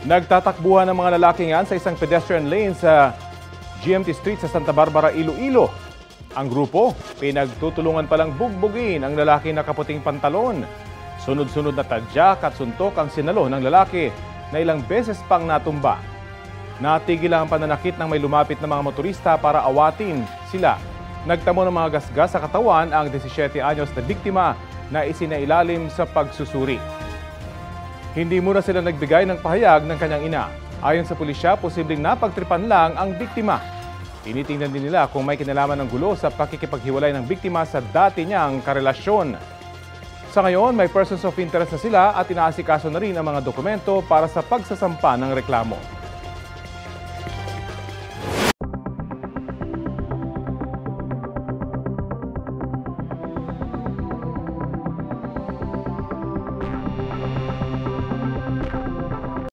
Nagtatakbuhan ng mga lalaking yan sa isang pedestrian lane sa GMT Street sa Santa Barbara, Iloilo. Ang grupo, pinagtutulungan palang bugbugin ang lalaki na kaputing pantalon. Sunod-sunod na tadyak at suntok ang sinalo ng lalaki na ilang beses pang natumba. Natigil ang pananakit ng may lumapit na mga motorista para awatin sila. Nagtamo ng mga gasgas sa katawan ang 17 anyos na biktima na isinailalim sa pagsusuri. Hindi muna sila nagbigay ng pahayag ng kanyang ina. Ayon sa pulisya, posibleng napagtripan lang ang biktima. Tinitingnan din nila kung may kinalaman ng gulo sa pakikipaghiwalay ng biktima sa dati niyang karelasyon. Sa ngayon, may persons of interest na sila at inaasikaso na rin ang mga dokumento para sa pagsasampa ng reklamo.